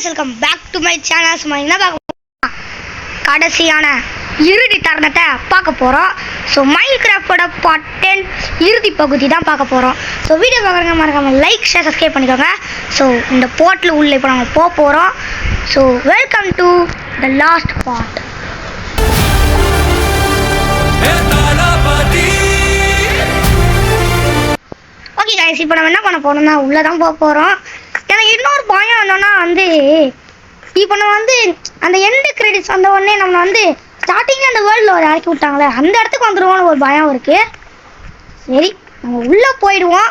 Welcome back to my channel. சும்மா என்ன பார்க்க கடைசியான இறுதி தருணத்தை பார்க்க போகிறோம். ஸோ மைன்கிராஃப்டோட பார்ட் 10 இறுதி பகுதி தான் பார்க்க போகிறோம். ஸோ வீடியோ பார்க்குறவங்க மறக்காமல் லைக் ஷேர் சப்ஸ்கிரைப் பண்ணிக்கோங்க. ஸோ இந்த போர்ட்டில் உள்ள இப்போ நம்ம போக போகிறோம். So welcome to the last part. Okay guys, இப்போ நம்ம என்ன பண்ண போகிறோம்னா உள்ளே தான் போக போகிறோம். எனக்கு இன்னொரு பயம் என்னன்னா இப்போ நம்ம அந்த எண்டு கிரெடிட்ஸ் வந்த உடனே நம்ம ஸ்டார்டிங்கில் அந்த வேர்ல்டில் ஒரு இறக்கி விட்டாங்களே அந்த இடத்துக்கு வந்துடுவோம்னு ஒரு பயம் இருக்குது. சரி, நம்ம உள்ளே போயிடுவோம்.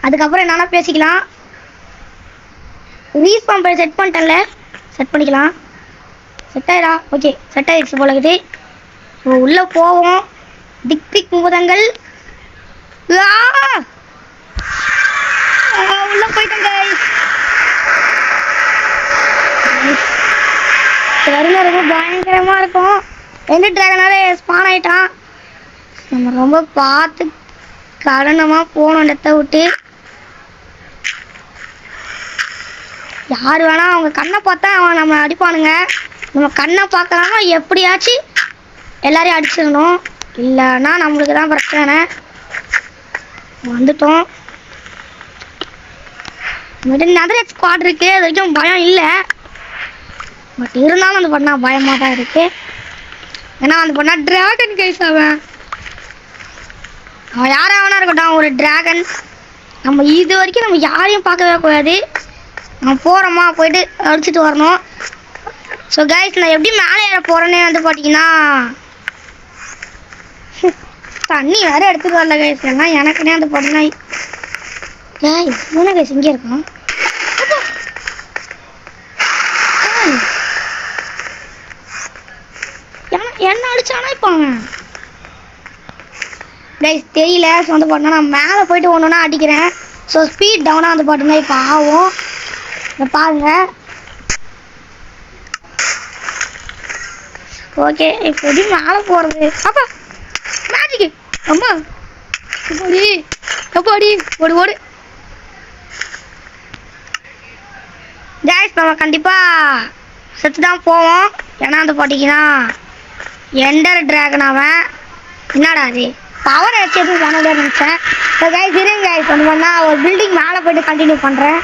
அதுக்கப்புறம் என்னென்னா பேசிக்கலாம். ரீஸ்பாம் போய் செட் பண்ணிட்டேன்ல, செட் பண்ணிக்கலாம். செட் ஆயிடா? ஓகே, செட் ஆயிடுச்சு போல இருக்குது. ஸோ உள்ளே போவோம். டிக்பிக் முகதங்கள் உள்ள போயிட்டேன் கைஸ். வருங்க, ரொம்ப பயங்கரமா இருக்கும். எந்த டிராகனாலே ஸ்பான் ஆயிட்டான். நம்ம ரொம்ப பார்த்து கவனமா போகணும் இடத்த விட்டு. யார் வேணா அவங்க கண்ணை பார்த்தா அவன் நம்ம அடிப்பானுங்க. நம்ம கண்ணை பார்க்கலாமா எப்படியாச்சும் எல்லாரையும் அடிச்சிடணும், இல்லைன்னா நம்மளுக்கு தான் பிரச்சனை. வந்துட்டோம். நிறைய ஸ்குவாட் இருக்கு, அது வரைக்கும் பயம் இல்லை. பட் இருந்தாலும் பண்ணா பயமா தான் இருக்கு. ஏன்னா பண்ணா டிராகன் கைஸ். அவன் யாரா வேணா இருக்கட்டும், ஒரு டிராகன். நம்ம இது வரைக்கும் நம்ம யாரையும் பார்க்கவே கூடாது. நம்ம போறோமா போயிட்டு அடிச்சுட்டு வரணும். ஸோ கைஸ், நான் எப்படி மேலே ஏற போறேன்னு பார்த்தீங்கன்னா தண்ணி வேற எடுத்துட்டு வரல கைஸ். ஏன்னா எனக்குன்னே பார்த்தீங்கன்னா என்ன கைஸ் இங்கே இருக்கும். என்ன அடிச்சானா இப்போ கைஸ் தெரியல. ஸோ பார்த்தீங்கன்னா நான் மேலே போயிட்டு ஒன்றுனா அடிக்கிறேன். ஸோ ஸ்பீட் டவுனாக பார்த்தீங்கன்னா இப்போ ஆகும். இதை பாருங்க. ஓகே, இப்போ எப்படி மேலே போகிறது? அப்பா மேஜிக்கு அம்மா ஓடி ஓடி ஓடு ஓடு கைஸ். நம்ம கண்டிப்பாக செத்து தான் போவோம். ஏன்னா பார்த்தீங்கன்னா எண்டர் டிராகன் அவன். என்னடா அது பவர் வச்சு எதுவும் பண்ணவே நினச்சேன். ஸோ கைஸ் இருங்க கைஸ், பண்ணால் ஒரு பில்டிங் மேலே போய்ட்டு கண்டினியூ பண்ணுறேன்.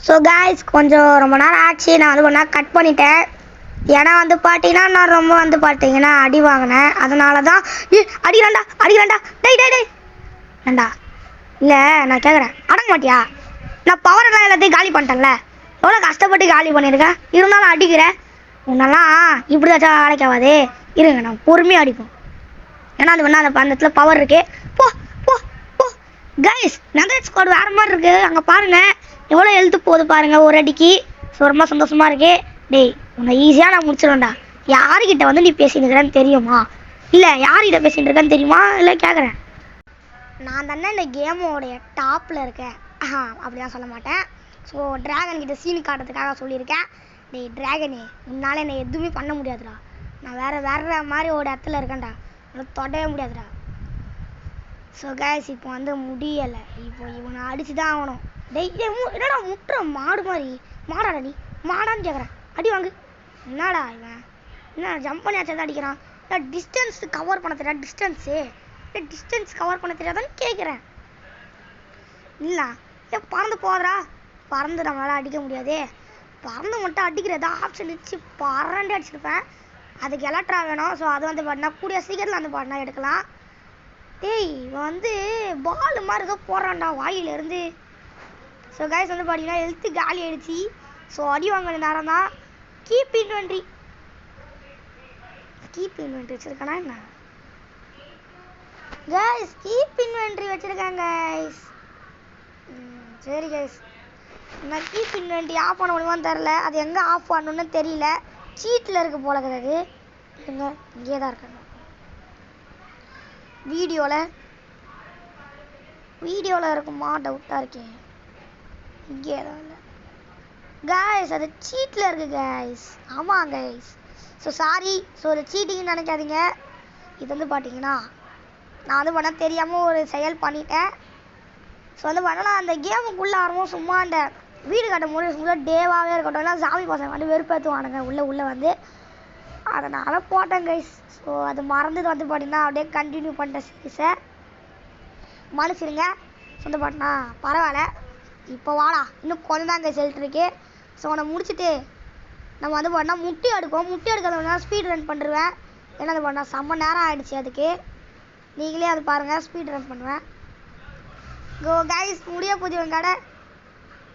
ஸோ கைஸ் கொஞ்சம் ரொம்ப நேரம் ஆச்சு. நான் பண்ணால் கட் பண்ணிட்டேன். ஏன்னா பார்த்தீங்கன்னா நான் ரொம்ப பார்த்தீங்கன்னா அடி வாங்கினேன். அதனால தான் அடிக்கிறான்டா அடிக்கிறான்டா. டேய் டேய் டேய் ஏண்டா இல்லை, நான் கேட்குறேன் அடங்க மாட்டியா? நான் பவர் எல்லாம் எல்லாத்தையும் காலி பண்ணிட்டேன்ல, எவ்வளோ கஷ்டப்பட்டு காலி பண்ணியிருக்கேன். இருந்தாலும் அடிக்கிறேன். உன்னெல்லாம் இப்படி தாச்சும் அழைக்காது. இருங்க, நான் பொறுமையாக அடிப்போம். ஏன்னா அந்த இடத்துல பவர் இருக்கு. போ போ போ கைஸ், நிறைய ஸ்குவாட் வேறு மாதிரி இருக்குது. அங்கே பாருங்கள் எவ்வளோ எழுத்து போகுது பாருங்கள் ஒரு அடிக்கு. ஸோ ரொம்ப சந்தோஷமாக இருக்கு. டேய் உன்னை ஈஸியாக நான் முடிச்சிடுவேன்டா. யாருக்கிட்ட நீ பேசிட்டு இருக்கிறேன்னு தெரியுமா? இல்லை யார்கிட்ட பேசிட்டு இருக்கேன்னு தெரியுமா? இல்லை கேட்குறேன். நான் தானே இந்த கேமோடைய டாப்பில் இருக்கேன். அப்படிலாம் சொல்ல மாட்டேன். ஸோ டிராகன் கிட்ட சீனி காட்டுறதுக்காக சொல்லியிருக்கேன். டேய் டிராகனே, உன்னால் என்னை எதுவுமே பண்ண முடியாதுடா. நான் வேற மாதிரி ஒரு இடத்துல இருக்கேன்டா. உன்னை தொடவே முடியாதுடா. ஸோ கைஸ் இப்போ முடியலை. இப்போ இவனை அடிச்சு தான் ஆகணும். டேய் என்னடா முட்டுற மாடு மாதிரி? மாடாடா நீ? மாடான்னு கேட்குறேன். அடி வாங்கு. என்னடா இவன் என்ன ஜம்ப் பண்ணி ஆச்சு தான் அடிக்கிறான். டிஸ்டன்ஸ் கவர் பண்ண தெரியாது. டிஸ்டன்ஸ் கவர் பண்ண தெரியாதான்னு கேட்குறேன். இல்லை ஏன் பறந்து போகிறா? பறந்து நம்மளால் அடிக்க முடியாது. பறந்து மட்டும் அடிக்கிறதா ஆப்ஷன் வச்சு பறந்து அடிச்சிருப்பேன். அதுக்கு எலக்ட்ரா வேணும். ஸோ அது பார்த்தீங்கன்னா கூடிய சீக்கிரத்தில் பார்த்தீங்கன்னா எடுக்கலாம். டேய் இவன் பால் மாதிரி ஏதோ போடுறான்டா வாயிலிருந்து. ஸோ கைஸ் பார்த்தீங்கன்னா ஹெல்த்து காலி ஆயிடுச்சு. ஸோ அடி வாங்கின நேரம் தான். கீப் இன்வென்ட்ரி வச்சுருக்கானா என்ன கைஸ்? கீப் இன்வென்ட்ரி வச்சுருக்காங்க கைஸ். சரி கைஸ், நான் கீப் இன்வென்ட்ரி ஆஃப் பண்ண முடியுமான்னு தெரில. அது எங்கே ஆஃப் பண்ணணுன்னு தெரியல. சீட்டில் இருக்க போல கிடையாது. இங்கே இங்கே தான் இருக்காங்க. வீடியோவில் இருக்குமா டவுட்டாக இருக்கேன். இங்கே தான் இல்லை கைஸ், அது சீட்டில் இருக்குது கைஸ். ஆமாம் கைஸ். So sorry. ஸோ அது சீட்டிங்னு நினைக்காதீங்க. இது பார்த்தீங்கன்னா நான் பண்ண தெரியாமல் ஒரு செயல் பண்ணிட்டேன். ஸோ வந்து பார்த்தோன்னா அந்த கேமுக்குள்ளே ஆரம்பம் சும்மா அந்த வீடு கட்ட முடியும் டேவாகவே இருக்கட்டும், இல்லை சாமி பசங்க வந்து வெறுப்பேற்றுவானுங்க உள்ளே வந்து. அதனால் போட்டேன் கைஸ். ஸோ அது மறந்துட்டு வந்து பார்த்தீங்கன்னா அப்படியே கண்டினியூ பண்ணிட்டேன் சீரிஸை. மனுஷனுங்க சொந்த பாட்டினா பரவாயில்ல. இப்போ வாடா இன்னும் கொஞ்சம் தான் கைஸ் எழுத்துருக்கு. ஸோ அதை முடிச்சுட்டு நம்ம வந்து பார்த்தா முட்டி எடுக்கும். முட்டி எடுக்கிறத ஸ்பீட் ரன் பண்ணிடுவேன். ஏன்னா அது பண்ணால் செம்ம நேரம் ஆகிடுச்சு அதுக்கு. நீங்களே அது பாருங்கள், ஸ்பீட் ரன் பண்ணுவேன். கோ கைஸ், முடிய போச்சு உன் கடை.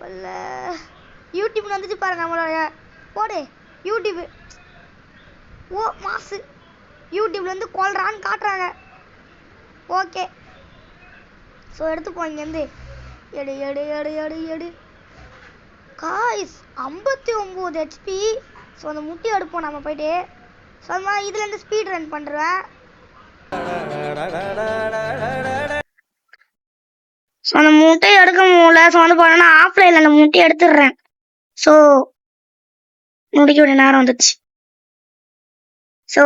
இல்லை யூடியூப்னு வந்துச்சு பாருங்கள் நம்மளோட. போடு யூடியூப்பு. ஓ மாசு, யூடியூப்லேருந்து கொல்றான்னு காட்டுறாங்க. ஓகே, ஸோ எடுத்துப்போம் இங்கேருந்து. எடு எடு எடு எடு எடு காய்ஸ் 59 HP. ஸோ அந்த முட்டி எடுப்போம் நம்ம போயிட்டு. ஸோ அது மாதிரி இதுலேருந்து ஸ்பீட் ரன் பண்ணுறேன். ஸோ அந்த முட்டையை எடுக்க முடியல. ஸோ வந்து பார்த்தோன்னா ஆஃப்லைனில் அந்த முட்டையை எடுத்துடுறேன். ஸோ முடிக்க வேண்டிய நேரம் வந்துடுச்சு. ஸோ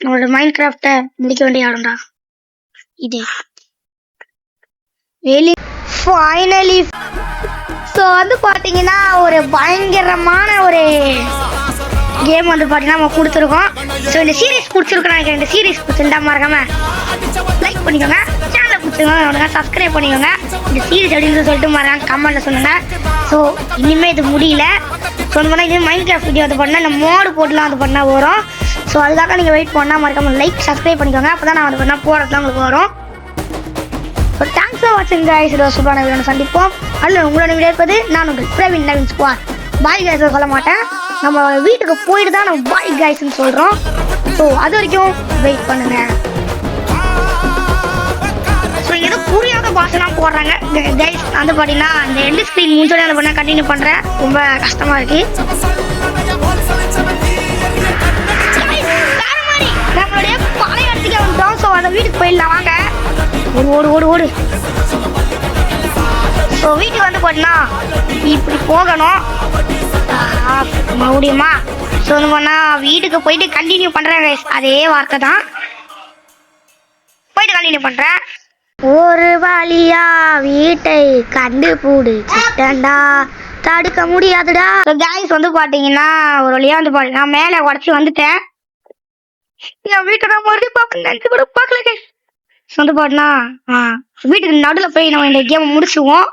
நம்மளோட மைண்ட் கிராஃப்டை முடிக்க வேண்டிய இடம்டா இது. வெளி ஃபைனலி ஸோ வந்து பார்த்தீங்கன்னா ஒரு பயங்கரமான ஒரு கேம் வந்து பார்த்தீங்கன்னா நம்ம கொடுத்துருக்கோம். ஸோ இந்த சீரீஸ் பிடிச்சிருக்கோம் நினைக்கிறேன். இந்த சீரீஸ் பிடிச்சிருந்தா மறக்காம லைக் பண்ணிக்கோங்க, சேனலை பிடிச்சிருக்கோங்க சப்ஸ்கிரைப் பண்ணிக்கோங்க. இந்த சீரீஸ் அப்படின்னு சொல்லிட்டு மறக்காம கமெண்ட்டில் சொல்லுங்கள். ஸோ இனிமேல் இது முடியல. ஸோ அந்த மாதிரி இது மைண்ட் கிராஃப்ட் வீடியோ வந்து பண்ணால் இந்த மோடு போட்டுலாம் வந்து பண்ணால் வரும். ஸோ அதுக்காக நீங்கள் வெயிட் பண்ணால் மறக்காம லைக் சப்ஸ்கிரைப் பண்ணிக்கோங்க. அப்போ தான் நான் வந்து பண்ணால் போகிறதுலாம் உங்களுக்கு வரும். ஸோ தேங்க்ஸ் ஃபார் வாட்சிங் கைஸ். இது ஒரு சூப்பரான வீடியோ சந்திப்போம். அதில் உங்களோட வீடியோ இருப்பது நான் உங்கள் Praveen Naveen squad. Bye guys சொல்ல மாட்டேன், நம்ம வீட்டுக்கு போயிட்டு தான் நம்ம பாய் கைஸ்ன்னு சொல்கிறோம். ஸோ அது வரைக்கும் வெயிட் பண்ணுங்க. ஸோ ஏதோ புரியாத பாஷெல்லாம் போடுறாங்க கைஸ். வந்து பார்த்தீங்கன்னா இந்த எண்டு ஸ்க்ரீன் முடிஞ்சோடனே அந்த பண்ண கண்டினியூ பண்ணுறேன். ரொம்ப கஷ்டமாக இருக்குது. நம்மளுடைய பழைய இடத்துக்கு வந்துட்டோம். ஸோ அந்த வீட்டுக்கு போயிடலாம் வாங்க. ஓடு ஓடு ஓடு. ஸோ வீட்டுக்கு வந்து பார்த்தீங்கன்னா இப்படி போகணும் மறுபடியுமா. ஸோ வந்து பண்ணால் வீட்டுக்கு போயிட்டு கண்டினியூ பண்ணுறேன் கைஸ். அதே வார்த்தை தான், போயிட்டு கண்டினியூ பண்ணுறேன். ஒரு வழியா வீட்டை கண்டுபிடிச்சிட்டேன்டா, தடுக்க முடியாதுடா. கைஸ் வந்து பார்த்தீங்கன்னா ஒரு வழியாக வந்து பார்த்தீங்கன்னா மேலே உடச்சி வந்துட்டேன். என் வீட்டை நான் மறுபடியும் பார்க்க நினச்சி கூட பார்க்கல கைஸ். வந்து பார்த்தீங்கன்னா வீட்டுக்கு நடுவில் போய் நம்ம இந்த கேமை முடிச்சுடுவோம்.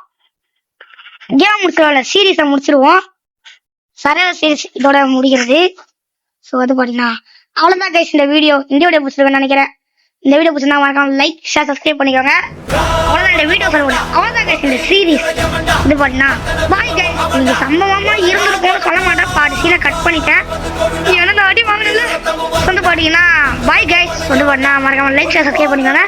கேம் முடிச்சிடுவோம்ல, சீரீஸை முடிச்சிடுவோம். சரியான சீரீஸ் இதோட முடிகிறது. ஸோ வந்து பார்த்தீங்கன்னா அவ்வளோதான் கைஸ். இந்த வீடியோ பிடிச்சிருக்குன்னு நினைக்கிறேன். இந்த வீடியோ பிடிச்சிருந்தா மறக்காம லைக் ஷேர் சப்ஸ்கிரைப் பண்ணிக்கோங்க. அவ்வளோதான் இந்த வீடியோ சொல்ல முடியும். அவ்வளோதான் கைஸ் இந்த சீரீஸ் வந்து பார்த்தீங்கன்னா பாய் கைஸ். நீங்கள் சம்பவமாக இருந்துருக்கோன்னு சொல்ல மாட்டேன், பாதி சீனை கட் பண்ணிட்டேன். ஏன்னா நான் அடி வாங்கினது வந்து பார்த்தீங்கன்னா பாய் கைஸ். வந்து பார்த்தீங்கன்னா மறக்காம லைக் ஷேர் சப்ஸ்கிரைப் பண்ணிக்கோங்க.